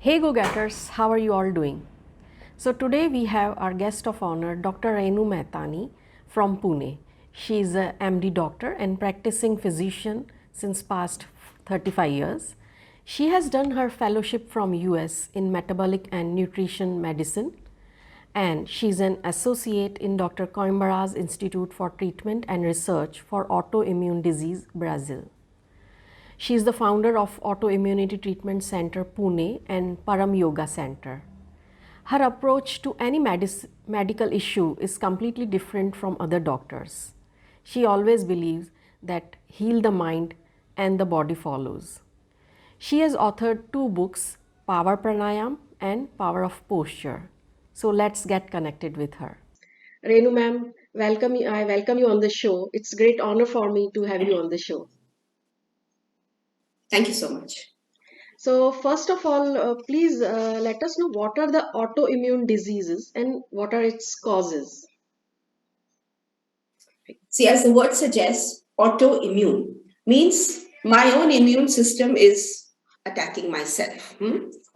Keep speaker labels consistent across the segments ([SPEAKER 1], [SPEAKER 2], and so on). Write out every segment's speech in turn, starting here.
[SPEAKER 1] Hey go-getters, how are you all doing? So today we have our guest of honor, Dr. Renu Mahtani from Pune. She is a MD doctor and practicing physician since past 35 years. She has done her fellowship from US in metabolic and nutrition medicine, and she's an associate in Dr. Coimbara's Institute for Treatment and Research for Autoimmune Disease, Brazil. She is the founder of Autoimmunity Treatment Center Pune and Param Yoga Center. Her approach to any medical issue is completely different from other doctors. She always believes that heal the mind and the body follows. She has authored 2 books, Power Pranayam and Power of Posture. So let's get connected with her. Renu ma'am, I welcome you on the show. It's a great honor for me to have you on the show.
[SPEAKER 2] Thank you so much.
[SPEAKER 1] So first of all, please let us know what are the autoimmune diseases and what are its causes.
[SPEAKER 2] See, as the word suggests, autoimmune means my own immune system is attacking myself.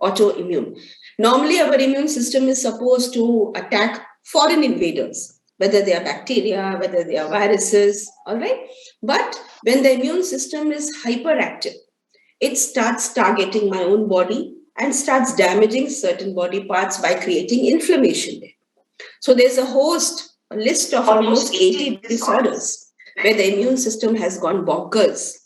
[SPEAKER 2] Autoimmune. Normally, our immune system is supposed to attack foreign invaders, whether they are bacteria, whether they are viruses, all right? But when the immune system is hyperactive, it starts targeting my own body and starts damaging certain body parts by creating inflammation there. So there's a list of almost 80 disorders where the immune system has gone bonkers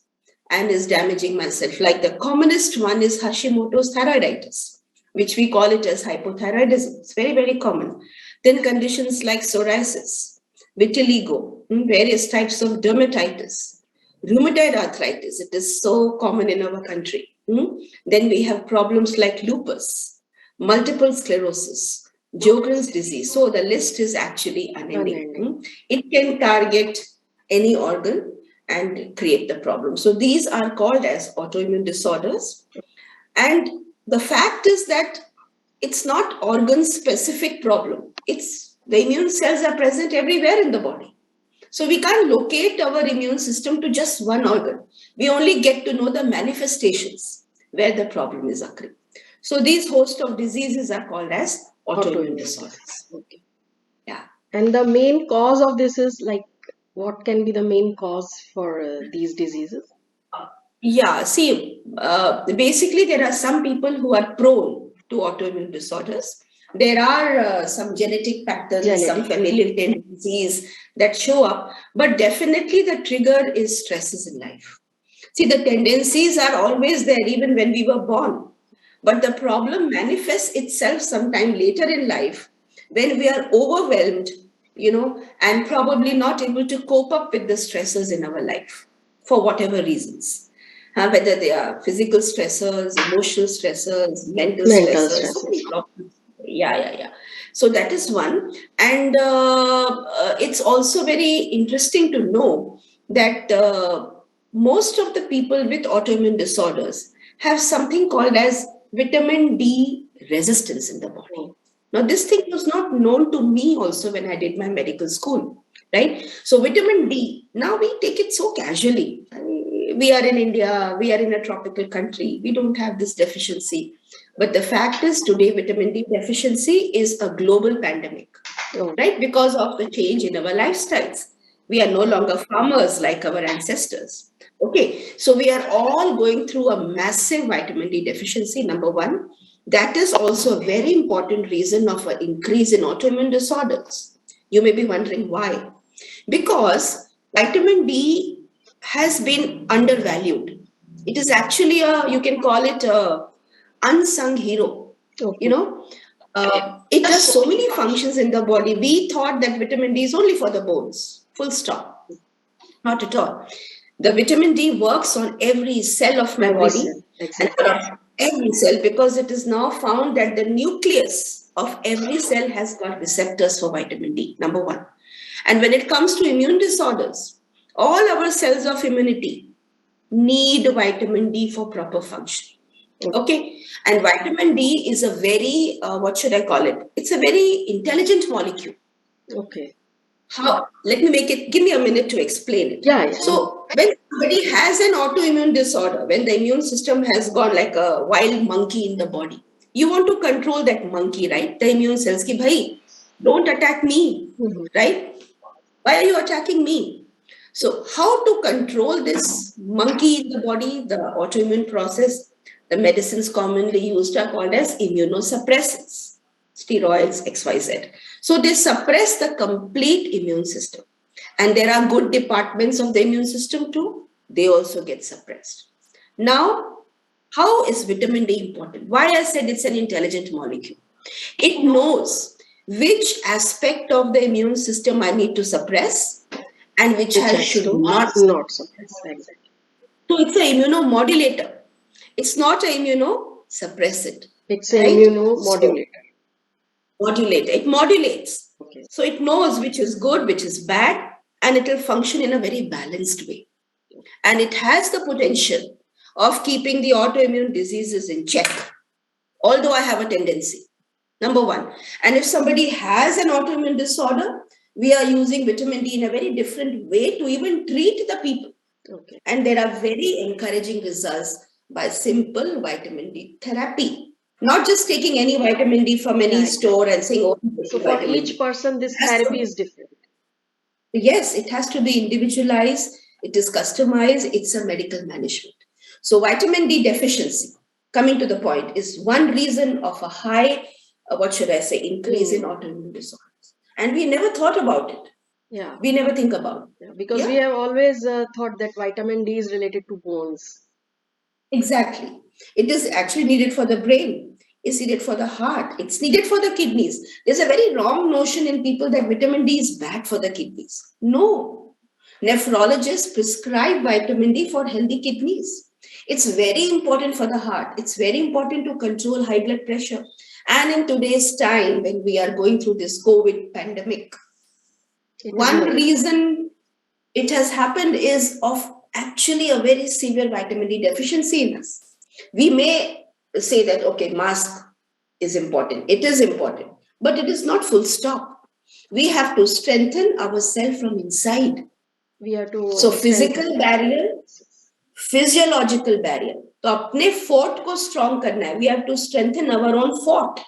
[SPEAKER 2] and is damaging myself. Like the commonest one is Hashimoto's thyroiditis, which we call it as hypothyroidism. It's very, very common. Then conditions like psoriasis, vitiligo, various types of dermatitis, rheumatoid arthritis. It is so common in our country. Then we have problems like lupus, multiple sclerosis, Sjogren's disease. So the list is actually unending. It can target any organ and create the problem. So these are called as autoimmune disorders. And the fact is that it's not organ specific problem. It's the immune cells are present everywhere in the body. So we can't locate our immune system to just one organ. We only get to know the manifestations where the problem is occurring. So these host of diseases are called as autoimmune disorders.
[SPEAKER 1] Okay.
[SPEAKER 2] Yeah.
[SPEAKER 1] And the main cause of this is like, what can be the main cause for these diseases?
[SPEAKER 2] Yeah, see, basically there are some people who are prone to autoimmune disorders. There are some genetic patterns, some familial tendencies that show up, but definitely the trigger is stresses in life. See, the tendencies are always there even when we were born, but the problem manifests itself sometime later in life when we are overwhelmed, and probably not able to cope up with the stresses in our life for whatever reasons. Whether they are physical stressors, emotional stressors, mental stressors. So many problems. Yeah. So that is one. And it's also very interesting to know that most of the people with autoimmune disorders have something called as vitamin D resistance in the body. Now, this thing was not known to me also when I did my medical school, right? So vitamin D, now we take it so casually. We are in India, we are in a tropical country, we don't have this deficiency. But the fact is today vitamin D deficiency is a global pandemic, right? Because of the change in our lifestyles. We are no longer farmers like our ancestors. Okay, so we are all going through a massive vitamin D deficiency, number one. That is also a very important reason of an increase in autoimmune disorders. You may be wondering why. Because vitamin D has been undervalued. It is actually you can call it a unsung hero. Okay. It does so many functions in the body. We thought that vitamin D is only for the bones, full stop. Not at all. The vitamin D works on every cell of my body. Exactly. And every cell, because it is now found that the nucleus of every cell has got receptors for vitamin D, number one. And when it comes to immune disorders, all our cells of immunity need vitamin D for proper function. Okay. And vitamin D is a very, what should I call it? It's a very intelligent molecule. Okay. How? Let me give me a minute to explain it. Yeah. So when somebody has an autoimmune disorder, when the immune system has gone like a wild monkey in the body, You want to control that monkey, right? The immune cells, ki bhai, don't attack me, right? Why are you attacking me? So how to control this monkey in the body, the autoimmune process, the medicines commonly used are called as immunosuppressants, steroids, XYZ. So they suppress the complete immune system. And there are good departments of the immune system too. They also get suppressed. Now, how is vitamin D important? Why I said it's an intelligent molecule. It knows which aspect of the immune system I need to suppress and which I should not
[SPEAKER 3] suppress. Exactly.
[SPEAKER 2] So it's an immunomodulator. It's not an immunosuppressant.
[SPEAKER 3] It's an
[SPEAKER 2] right?
[SPEAKER 3] immunomodulator.
[SPEAKER 2] Modulator. It modulates.
[SPEAKER 3] Okay.
[SPEAKER 2] So it knows which is good, which is bad, and it will function in a very balanced way. And it has the potential of keeping the autoimmune diseases in check, although I have a tendency. Number one. And if somebody has an autoimmune disorder, we are using vitamin D in a very different way to even treat the people.
[SPEAKER 3] Okay.
[SPEAKER 2] And there are very encouraging results by simple vitamin D therapy. Not just taking any vitamin D from any store and saying, oh,
[SPEAKER 3] so for each person, this therapy is different.
[SPEAKER 2] Yes, it has to be individualized. It is customized. It's a medical management. So vitamin D deficiency, coming to the point, is one reason of a high, increase in autoimmune disorders. And we never thought about it.
[SPEAKER 3] Yeah.
[SPEAKER 2] We never think about it.
[SPEAKER 3] Because we have always thought that vitamin D is related to bones.
[SPEAKER 2] Exactly. It is actually needed for the brain. It's needed for the heart. It's needed for the kidneys. There's a very wrong notion in people that vitamin D is bad for the kidneys. No. Nephrologists prescribe vitamin D for healthy kidneys. It's very important for the heart. It's very important to control high blood pressure. And in today's time, when we are going through this COVID pandemic, one reason it has happened is of actually a very severe vitamin D deficiency in us. We may say that, okay, mask is important. It is important, but it is not full stop. We have to strengthen ourselves from inside.
[SPEAKER 3] We have to.
[SPEAKER 2] So physical barrier, physiological barrier. तो अपने fort को strong करना है. We have to strengthen our own fort.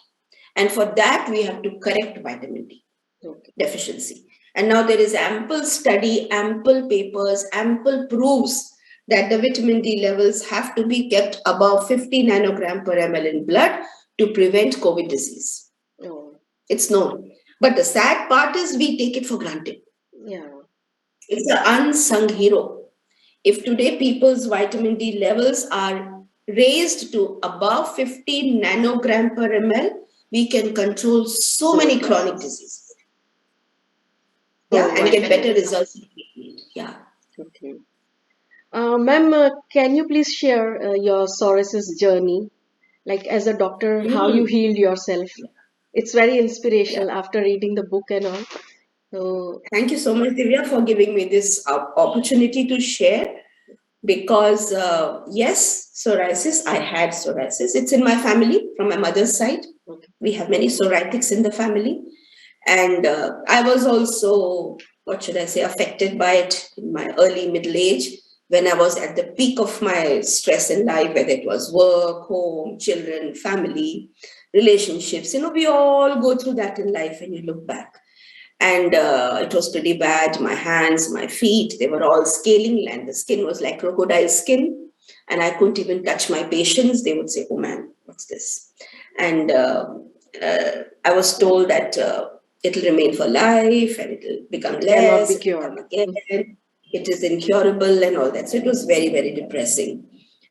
[SPEAKER 2] And for that, we have to correct vitamin D deficiency. And now there is ample study, ample papers, ample proofs that the vitamin D levels have to be kept above 50 nanogram per ml in blood to prevent COVID disease. It's known. But the sad part is we take it for granted.
[SPEAKER 3] Yeah.
[SPEAKER 2] It's an unsung hero. If today people's vitamin D levels are raised to above 50 nanogram per ml, we can control so many chronic diseases. Yeah, and get better results in treatment. Yeah.
[SPEAKER 3] Okay. Ma'am, can you please share your psoriasis journey? Like as a doctor, how you healed yourself? It's very inspirational after reading the book and all. So
[SPEAKER 2] thank you so much, Divya, for giving me this opportunity to share. Because yes, psoriasis, I had psoriasis. It's in my family from my mother's side. Okay. We have many psoriatics in the family. And I was also, affected by it in my early middle age when I was at the peak of my stress in life, whether it was work, home, children, family, relationships. We all go through that in life when you look back. And it was pretty bad. My hands, my feet, they were all scaling and the skin was like crocodile skin. And I couldn't even touch my patients. They would say, oh man, what's this? And I was told that it'll remain for life and it'll become less, it'll come again. It is incurable and all that. So it was very, very depressing.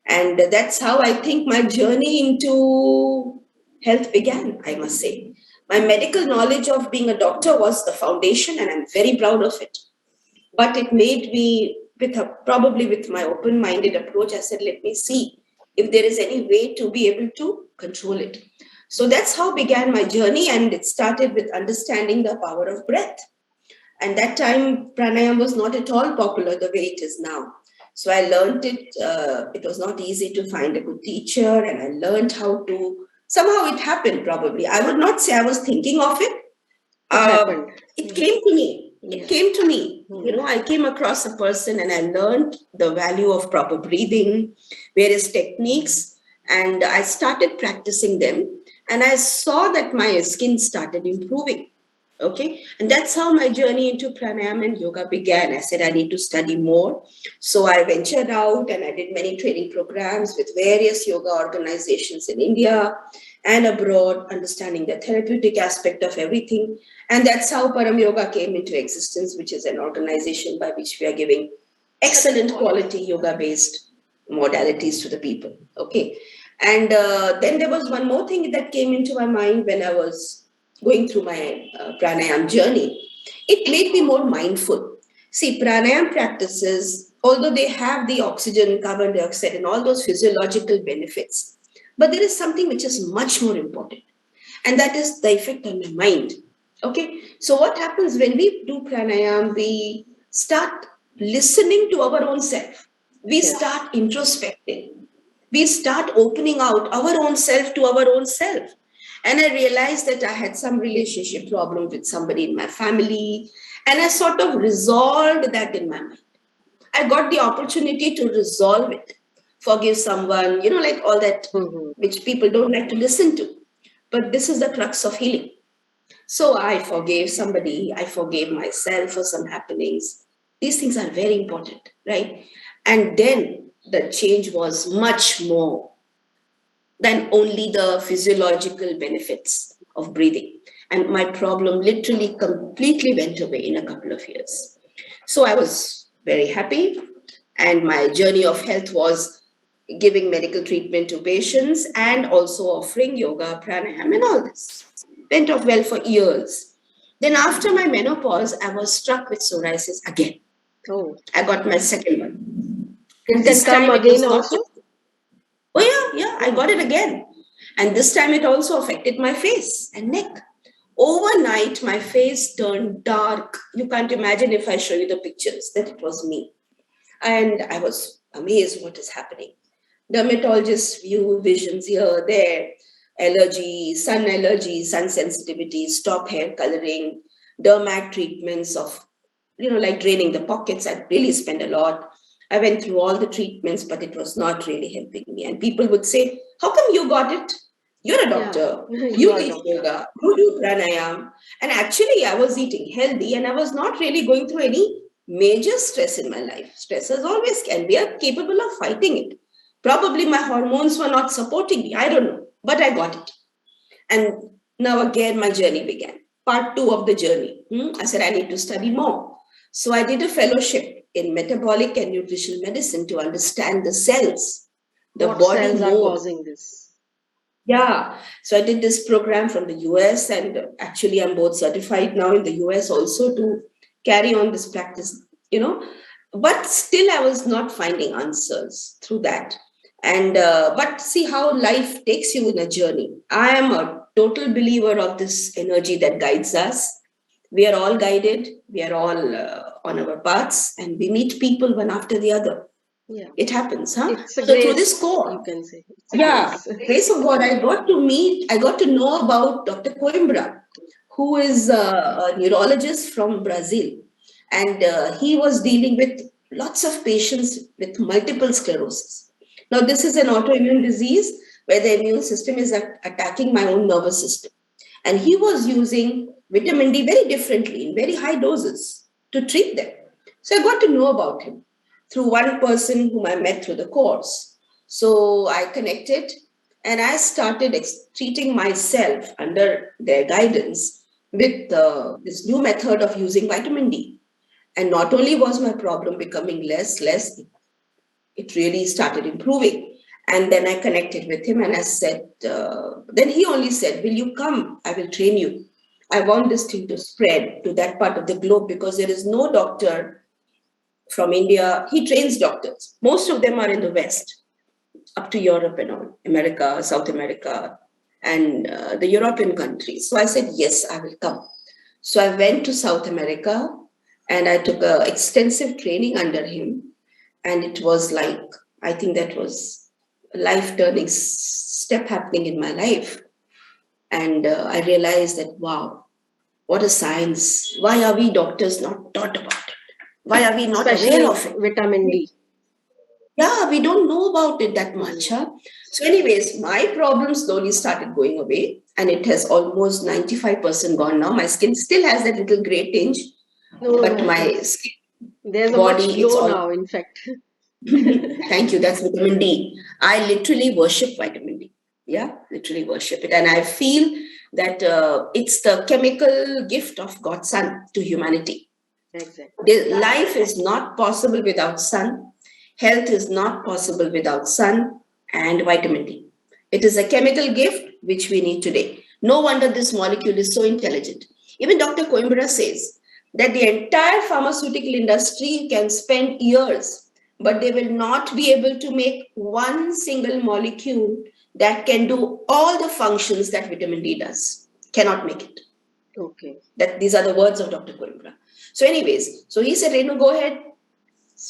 [SPEAKER 2] And that's how I think my journey into health began, I must say. My medical knowledge of being a doctor was the foundation, and I'm very proud of it. But it made me, probably with my open-minded approach, I said, let me see if there is any way to be able to control it. So that's how began my journey, and it started with understanding the power of breath. And that time, pranayama was not at all popular the way it is now. So I learned it. It was not easy to find a good teacher, and I learned how to. Somehow it happened, probably. I would not say I was thinking of it. It came to me. It came to me. I came across a person and I learned the value of proper breathing, various techniques, and I started practicing them. and I saw that my skin started improving. Okay, and that's how my journey into pranayama and yoga began. I said I need to study more. So I ventured out and I did many training programs with various yoga organizations in India and abroad, understanding the therapeutic aspect of everything. And that's how Param Yoga came into existence, which is an organization by which we are giving excellent quality yoga based modalities to the people. Okay. And then there was one more thing that came into my mind when I was going through my pranayam journey. It made me more mindful. See, pranayam practices, although they have the oxygen, carbon dioxide, and all those physiological benefits, but there is something which is much more important, and that is the effect on the mind. Okay, so what happens when we do pranayam? We start listening to our own self, we start introspecting, we start opening out our own self to our own self. And I realized that I had some relationship problem with somebody in my family, and I sort of resolved that in my mind. I got the opportunity to resolve it, forgive someone, like all that which people don't like to listen to. But this is the crux of healing. So I forgave somebody, I forgave myself for some happenings. These things are very important, right? And then the change was much more than only the physiological benefits of breathing. And my problem literally completely went away in a couple of years. So I was very happy, and my journey of health was giving medical treatment to patients and also offering yoga, pranayama, and all this. Went off well for years. Then, after my menopause, I was struck with psoriasis again.
[SPEAKER 3] Oh,
[SPEAKER 2] I got my second one.
[SPEAKER 3] it
[SPEAKER 2] This
[SPEAKER 3] can come
[SPEAKER 2] time it
[SPEAKER 3] again
[SPEAKER 2] was not.
[SPEAKER 3] also.
[SPEAKER 2] Oh, yeah, I got it again. And this time it also affected my face and neck. Overnight, my face turned dark. You can't imagine if I show you the pictures that it was me. And I was amazed what is happening. Dermatologists view visions here, there, allergy, sun sensitivity, stop hair coloring, dermat treatments of, like draining the pockets. I really spent a lot. I went through all the treatments, but it was not really helping me. And people would say, how come you got it? You're a
[SPEAKER 3] Yeah,
[SPEAKER 2] doctor.
[SPEAKER 3] you
[SPEAKER 2] You
[SPEAKER 3] are a
[SPEAKER 2] teach
[SPEAKER 3] doctor.
[SPEAKER 2] yoga. You do pranayam. And actually, I was eating healthy and I was not really going through any major stress in my life. Stress as always can. We are capable of fighting it. Probably my hormones were not supporting me. I don't know. But I got it. And now again, my journey began. Part two of the journey. I said, I need to study more. So I did a fellowship in metabolic and nutritional medicine to understand the cells, the
[SPEAKER 3] What
[SPEAKER 2] body
[SPEAKER 3] cells are
[SPEAKER 2] more.
[SPEAKER 3] causing this?
[SPEAKER 2] Yeah. So I did this program from the US, and actually, I'm both certified now in the US also to carry on this practice, you know. But still, I was not finding answers through that. And but see how life takes you in a journey. I am a total believer of this energy that guides us. We are all guided, we are all on our paths, and we meet people one after the other.
[SPEAKER 3] Yeah,
[SPEAKER 2] It happens, huh?
[SPEAKER 3] it's a
[SPEAKER 2] So through this
[SPEAKER 3] grace, you
[SPEAKER 2] course,
[SPEAKER 3] can say. It's a
[SPEAKER 2] yeah,
[SPEAKER 3] grace.
[SPEAKER 2] grace of God, I got to know about Dr. Coimbra, who is a neurologist from Brazil. And he was dealing with lots of patients with multiple sclerosis. Now, this is an autoimmune disease where the immune system is attacking my own nervous system. And he was using vitamin D very differently in very high doses to treat them. So I got to know about him through one person whom I met through the course. So I connected and I started treating myself under their guidance with this new method of using vitamin D. And not only was my problem becoming less, it really started improving. And then I connected with him and I said, then he only said, will you come? I will train you. I want this thing to spread to that part of the globe because there is no doctor from India. He trains doctors. Most of them are in the West, up to Europe and all, America, South America, and the European countries. So I said, yes, I will come. So I went to South America and I took extensive training under him. And it was like, I think that was a life turning step happening in my life. And I realized that, wow, what a science. Why are we doctors not taught about it? Why are we not aware
[SPEAKER 3] Especially
[SPEAKER 2] of it?
[SPEAKER 3] vitamin D.
[SPEAKER 2] Yeah, we don't know about it that much. Huh? So anyways, my problem slowly started going away, and it has almost 95% gone now. My skin still has that little gray tinge,
[SPEAKER 3] No,
[SPEAKER 2] but
[SPEAKER 3] no,
[SPEAKER 2] my skin,
[SPEAKER 3] there's a much
[SPEAKER 2] body, it's
[SPEAKER 3] glow
[SPEAKER 2] all.
[SPEAKER 3] now, in fact.
[SPEAKER 2] Thank you. That's vitamin D. I literally worship vitamin D. Yeah, literally worship it. And I feel that it's the chemical gift of God's Son to humanity.
[SPEAKER 3] Exactly.
[SPEAKER 2] Life is not possible without sun. Health is not possible without sun and vitamin D. It is a chemical gift which we need today. No wonder this molecule is so intelligent. Even Dr. Coimbra says that the entire pharmaceutical industry can spend years, but they will not be able to make one single molecule that can do all the functions that vitamin D does. Cannot make it.
[SPEAKER 3] Okay.
[SPEAKER 2] That these are the words of Dr. Coimbra. So, anyways, so he said, Renu, go ahead,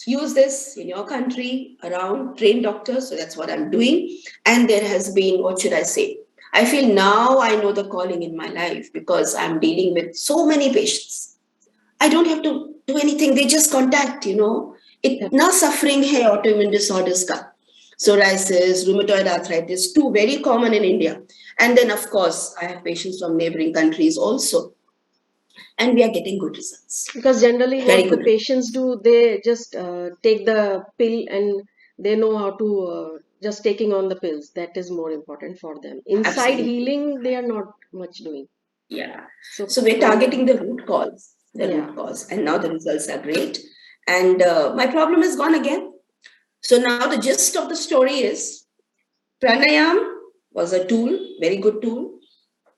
[SPEAKER 2] use this in your country, around, train doctors. So that's what I'm doing. And there has been, what should I say? I feel now I know the calling in my life because I'm dealing with so many patients. I don't have to do anything. They just contact, It now suffering hai autoimmune disorders ka. Psoriasis, rheumatoid arthritis, two very common in India. And then, of course, I have patients from neighboring countries also. And we are getting good results.
[SPEAKER 3] Because generally,
[SPEAKER 2] Very
[SPEAKER 3] what the
[SPEAKER 2] good.
[SPEAKER 3] patients do, they just take the pill and they know how to just taking on the pills. That is more important for them. Inside
[SPEAKER 2] Absolutely.
[SPEAKER 3] healing, they are not much doing.
[SPEAKER 2] Yeah.
[SPEAKER 3] So,
[SPEAKER 2] So we're targeting the root cause,
[SPEAKER 3] yeah,
[SPEAKER 2] and now the results are great. And my problem is gone again. So now the gist of the story is pranayam was a tool, very good tool.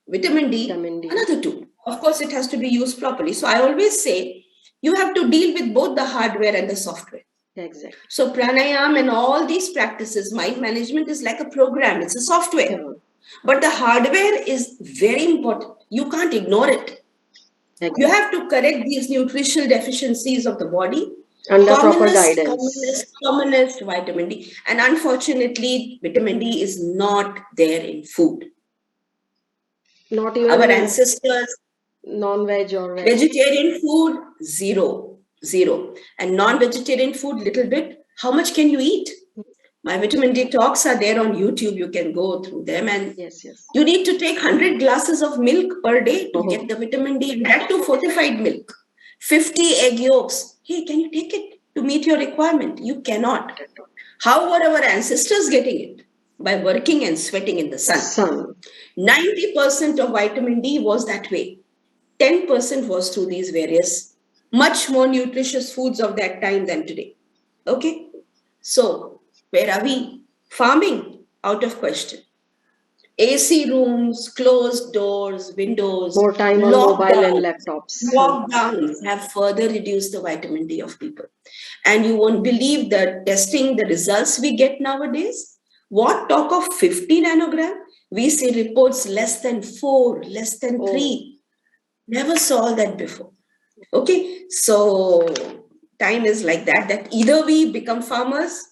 [SPEAKER 2] Vitamin D,
[SPEAKER 3] vitamin D.
[SPEAKER 2] another tool. Of course, it has to be used properly. So I always say you have to deal with both the hardware and the software.
[SPEAKER 3] Exactly.
[SPEAKER 2] So pranayam and all these practices, mind management is like a program, it's a software.
[SPEAKER 3] Yeah.
[SPEAKER 2] But the hardware is very important. You can't ignore it.
[SPEAKER 3] Exactly.
[SPEAKER 2] You have to correct these nutritional deficiencies of the body.
[SPEAKER 3] Under proper guidance.
[SPEAKER 2] Commonest vitamin D. And unfortunately, vitamin D is not there in food.
[SPEAKER 3] Not even
[SPEAKER 2] Our ancestors,
[SPEAKER 3] non-veg or veg.
[SPEAKER 2] vegetarian food, zero. And non-vegetarian food, little bit. How much can you eat? My vitamin D talks are there on YouTube. You can go through them. And
[SPEAKER 3] Yes.
[SPEAKER 2] you need to take 100 glasses of milk per day to get the vitamin D. And that too fortified milk. 50 egg yolks. Hey, can you take it to meet your requirement? You cannot. How were our ancestors getting it? By working and sweating in the sun. 90% of vitamin D was that way. 10% was through these various, much more nutritious foods of that time than today. Okay? So, where are we? Farming, out of question. AC rooms, closed doors, windows,
[SPEAKER 3] More time on mobile and laptops.
[SPEAKER 2] lockdowns have further reduced the vitamin D of people. And you won't believe the testing, the results we get nowadays. What talk of 50 nanogram? We see reports less than 4, less than 3. Never saw that before. Okay, so time is like that either we become farmers,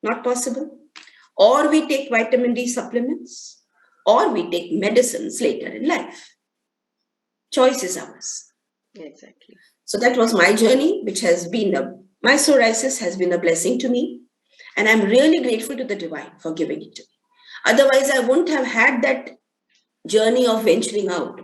[SPEAKER 2] not possible, or we take vitamin D supplements, or we take medicines later in life. Choice is ours.
[SPEAKER 3] Exactly.
[SPEAKER 2] So that was my journey, which has been my psoriasis has been a blessing to me. And I'm really grateful to the divine for giving it to me. Otherwise, I wouldn't have had that journey of venturing out,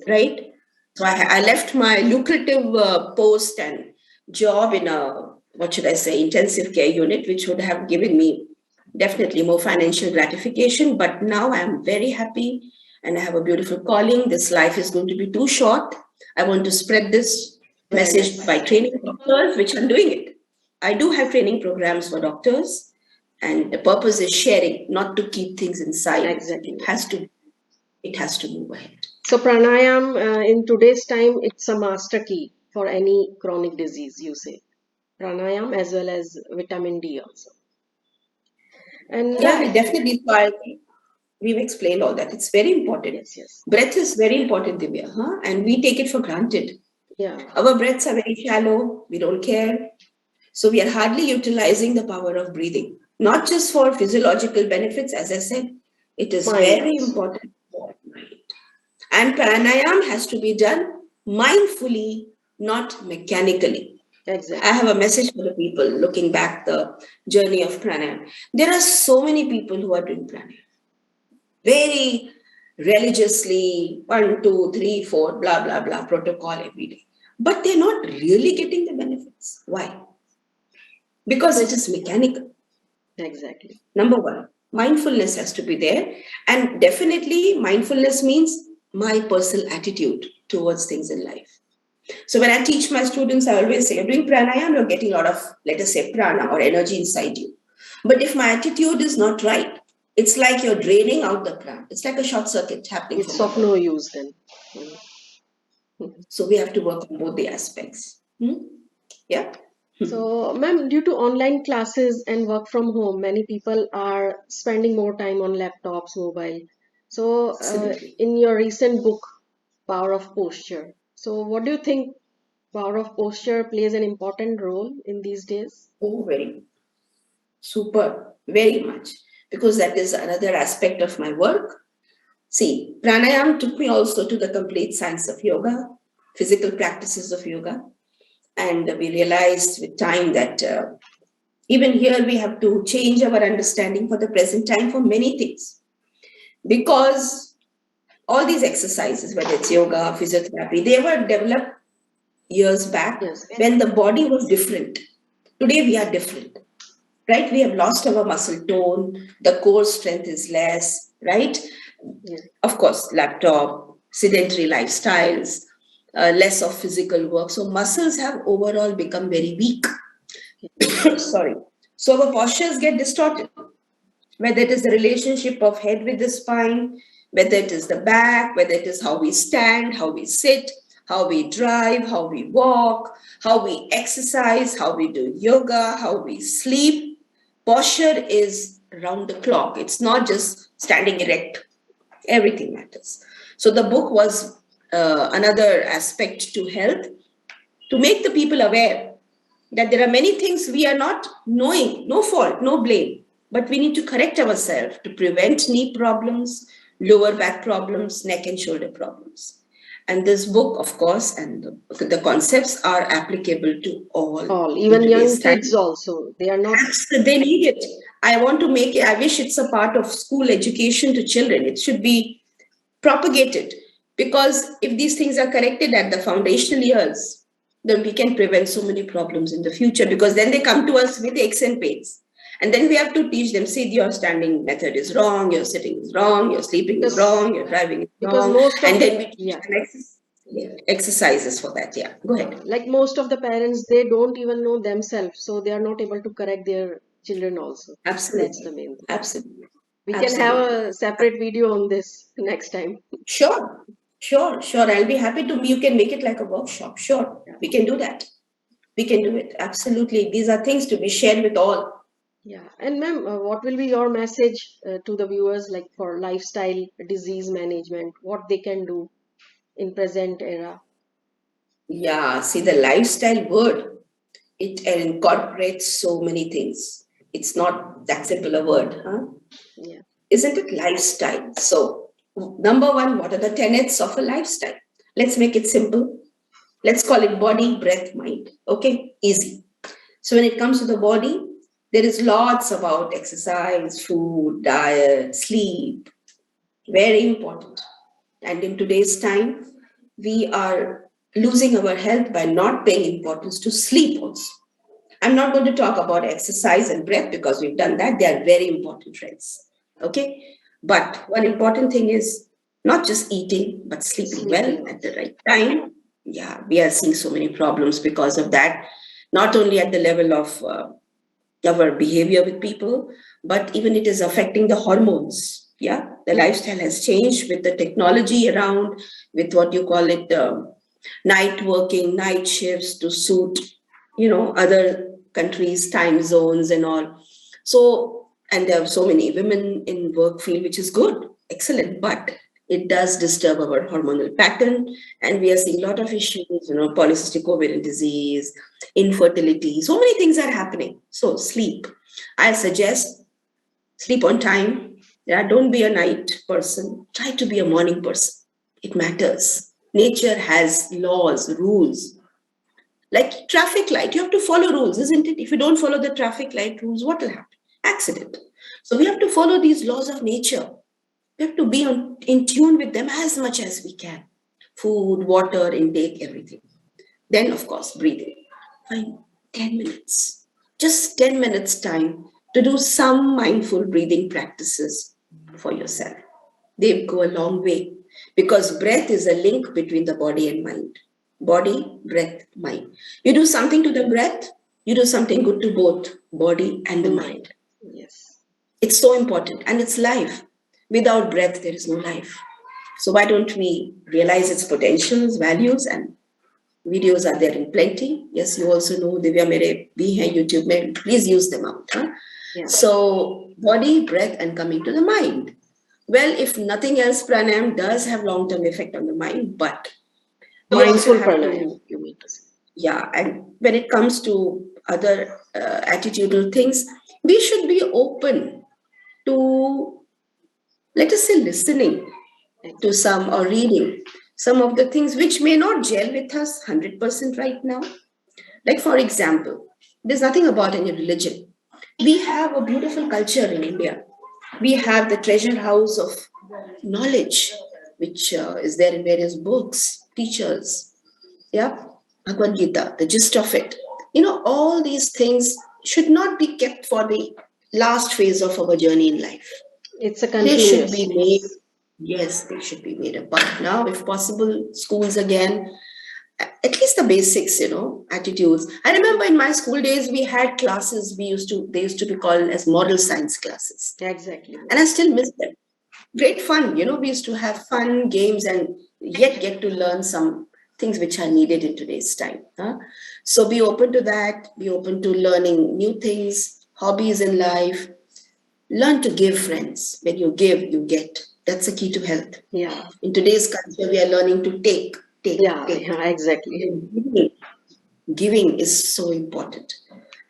[SPEAKER 2] right? So I left my lucrative post and job in a, what should I say, intensive care unit, which would have given me definitely more financial gratification. But now I'm very happy and I have a beautiful calling. This life is going to be too short. I want to spread this message by training doctors, which I'm doing it. I do have training programs for doctors, and the purpose is sharing, not to keep things inside.
[SPEAKER 3] Exactly.
[SPEAKER 2] It has to move ahead.
[SPEAKER 3] So pranayam in today's time, it's a master key for any chronic disease, you say. Pranayam as well as vitamin D also. And
[SPEAKER 2] yeah, definitely. We've explained all that. It's very important.
[SPEAKER 3] Yes.
[SPEAKER 2] Breath is very important, Divya, huh? And we take it for granted.
[SPEAKER 3] Yeah.
[SPEAKER 2] Our breaths are very shallow. We don't care. So we are hardly utilizing the power of breathing. Not just for physiological benefits, as I said, it is very important for mind. And pranayam has to be done mindfully, not mechanically.
[SPEAKER 3] Exactly.
[SPEAKER 2] I have a message for the people looking back the journey of pranayama. There are so many people who are doing pranayama very religiously, 1, 2, 3, 4, blah, blah, blah, protocol every day. But they're not really getting the benefits. Why? Because it is mechanical.
[SPEAKER 3] Exactly.
[SPEAKER 2] Number one, mindfulness has to be there. And definitely, mindfulness means my personal attitude towards things in life. So when I teach my students, I always say, you're doing pranayama, you're getting a lot of, let us say, prana or energy inside you. But if my attitude is not right, it's like you're draining out the prana. It's like a short circuit happening
[SPEAKER 3] It's
[SPEAKER 2] from the
[SPEAKER 3] of no
[SPEAKER 2] body.
[SPEAKER 3] use then.
[SPEAKER 2] So we have to work on both the aspects. Yeah.
[SPEAKER 3] So, ma'am, due to online classes and work from home, many people are spending more time on laptops, mobile. So,
[SPEAKER 2] Absolutely.
[SPEAKER 3] in your recent book, Power of Posture, so what do you think power of posture plays an important role in these days?
[SPEAKER 2] Oh, very super, very much. Because that is another aspect of my work. See, pranayama took me also to the complete science of yoga, physical practices of yoga. And we realized with time that even here we have to change our understanding for the present time for many things. Because all these exercises, whether it's yoga, physiotherapy, they were developed years back
[SPEAKER 3] Yes.
[SPEAKER 2] when the body was different. Today we are different, right? We have lost our muscle tone, the core strength is less, right?
[SPEAKER 3] Yeah.
[SPEAKER 2] Of course, laptop, sedentary lifestyles, less of physical work. So muscles have overall become very weak. Sorry. So our postures get distorted, whether it is the relationship of head with the spine, whether it is the back, whether it is how we stand, how we sit, how we drive, how we walk, how we exercise, how we do yoga, how we sleep. Posture is round the clock. It's not just standing erect. Everything matters. So the book was another aspect to health to make the people aware that there are many things we are not knowing, no fault, no blame, but we need to correct ourselves to prevent knee problems, lower back problems, neck and shoulder problems. And this book, of course, and the concepts are applicable to all
[SPEAKER 3] All,
[SPEAKER 2] in
[SPEAKER 3] even young
[SPEAKER 2] today's time.
[SPEAKER 3] kids also, they are not.
[SPEAKER 2] They need it. I want to make it, I wish it's a part of school education to children. It should be propagated because if these things are corrected at the foundational years, then we can prevent so many problems in the future because then they come to us with aches and pains. And then we have to teach them, see, your standing method is wrong, your sitting is wrong, your sleeping is
[SPEAKER 3] because
[SPEAKER 2] wrong, your driving is
[SPEAKER 3] because
[SPEAKER 2] wrong.
[SPEAKER 3] most of
[SPEAKER 2] And
[SPEAKER 3] the,
[SPEAKER 2] then we teach
[SPEAKER 3] yeah,
[SPEAKER 2] them exercises for that. Yeah, go ahead.
[SPEAKER 3] like most of the parents, they don't even know themselves, so they are not able to correct their children also. That's the
[SPEAKER 2] Absolutely.
[SPEAKER 3] main thing.
[SPEAKER 2] Absolutely.
[SPEAKER 3] We can have
[SPEAKER 2] Absolutely.
[SPEAKER 3] a separate video on this next time.
[SPEAKER 2] Sure. Sure. Sure. I'll be happy to, you can make it like a workshop. Sure.
[SPEAKER 3] Yeah.
[SPEAKER 2] We can do that. We can do it. Absolutely. These are things to be shared with all.
[SPEAKER 3] Yeah. And ma'am, what will be your message to the viewers, like for lifestyle disease management, what they can do in present era?
[SPEAKER 2] Yeah. See, the lifestyle word, it incorporates so many things. It's not that simple a word, huh?
[SPEAKER 3] Yeah.
[SPEAKER 2] Isn't it lifestyle? So, number one, what are the tenets of a lifestyle? Let's make it simple. Let's call it body, breath, mind. Okay, easy. So when it comes to the body, there is lots about exercise, food, diet, sleep. Very important. And in today's time, we are losing our health by not paying importance to sleep also. I'm not going to talk about exercise and breath because we've done that. They are very important, friends. Okay? But one important thing is not just eating, but sleeping well
[SPEAKER 3] Sleeping
[SPEAKER 2] at the
[SPEAKER 3] also.
[SPEAKER 2] right time. Yeah, we are seeing so many problems because of that, not only at the level of our behavior with people, but even it is affecting the hormones. Yeah, the lifestyle has changed with the technology around, with what you call it, night working, night shifts to suit, other countries' time zones and all. So, and there are so many women in work field, which is good, excellent, but it does disturb our hormonal pattern, and we are seeing a lot of issues, polycystic ovarian disease, infertility, so many things are happening. So, sleep. I suggest sleep on time. Yeah, don't be a night person. Try to be a morning person. It matters. Nature has laws, rules. Like traffic light, you have to follow rules, isn't it? If you don't follow the traffic light rules, what will happen? Accident. So we have to follow these laws of nature. We have to be in tune with them as much as we can. Food, water, intake, everything. Then, of course, breathing. Find 10 minutes, just 10 minutes time to do some mindful breathing practices for yourself. They go a long way because breath is a link between the body and mind. Body, breath, mind. You do something to the breath, you do something good to both body and the mind.
[SPEAKER 3] Yes.
[SPEAKER 2] It's so important and it's life. Without breath, there is no life. So why don't we realize its potentials, values, and videos are there in plenty. Yes, you also know Divya mere bhi hai YouTube mein. Please use them out. Huh?
[SPEAKER 3] Yeah.
[SPEAKER 2] So body, breath, and coming to the mind. Well, if nothing else, pranayam does have long-term effect on the mind, but
[SPEAKER 3] Mindful
[SPEAKER 2] you have
[SPEAKER 3] pranayam, you mean to say.
[SPEAKER 2] Yeah, and when it comes to other attitudinal things, we should be open to, let us say, listening to some or reading some of the things which may not gel with us 100% right now. Like, for example, there's nothing about any religion. We have a beautiful culture in India. We have the treasure house of knowledge, which is there in various books, teachers. Yeah, Bhagavad Gita, the gist of it. All these things should not be kept for the last phase of our journey in life.
[SPEAKER 3] It's a
[SPEAKER 2] They should
[SPEAKER 3] continuous.
[SPEAKER 2] be made, yes, they should be made a part now, if possible, schools again, at least the basics, attitudes. I remember in my school days, we had classes, they used to be called as model science classes.
[SPEAKER 3] Exactly.
[SPEAKER 2] And I still miss them. Great fun, we used to have fun games and yet get to learn some things which are needed in today's time. Huh? So be open to that, be open to learning new things, hobbies in life. Learn to give, friends. When you give, you get. That's the key to health.
[SPEAKER 3] Yeah.
[SPEAKER 2] In today's culture, we are learning to take.
[SPEAKER 3] Yeah, exactly.
[SPEAKER 2] Giving is so important.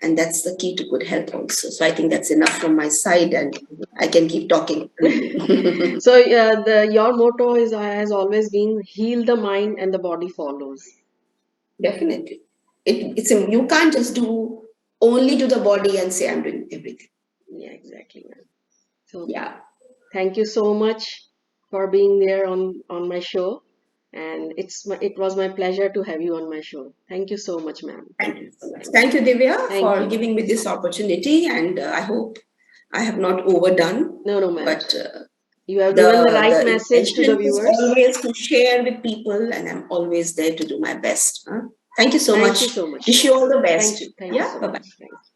[SPEAKER 2] And that's the key to good health also. So I think that's enough from my side and I can keep talking.
[SPEAKER 3] So your motto has always been heal the mind and the body follows.
[SPEAKER 2] Definitely. You can't just do only to the body and say I'm doing everything.
[SPEAKER 3] Yeah, exactly, ma'am. So
[SPEAKER 2] Yeah.
[SPEAKER 3] thank you so much for being there on my show, and it was my pleasure to have you on my show. Thank you so much, ma'am.
[SPEAKER 2] Thank you so much. Thank you, Divya,
[SPEAKER 3] Thank
[SPEAKER 2] for
[SPEAKER 3] you.
[SPEAKER 2] giving me this opportunity. And I hope I have not overdone.
[SPEAKER 3] No, ma'am.
[SPEAKER 2] But
[SPEAKER 3] You have given the right
[SPEAKER 2] the
[SPEAKER 3] message to the
[SPEAKER 2] intention is
[SPEAKER 3] viewers.
[SPEAKER 2] always to share with people, and I'm always there to do my best. Huh? Thank you so
[SPEAKER 3] Thank
[SPEAKER 2] much.
[SPEAKER 3] you so much.
[SPEAKER 2] Wish you all the best.
[SPEAKER 3] Thank you. Thank you
[SPEAKER 2] Yeah,
[SPEAKER 3] so
[SPEAKER 2] bye
[SPEAKER 3] much.
[SPEAKER 2] bye.
[SPEAKER 3] Thanks.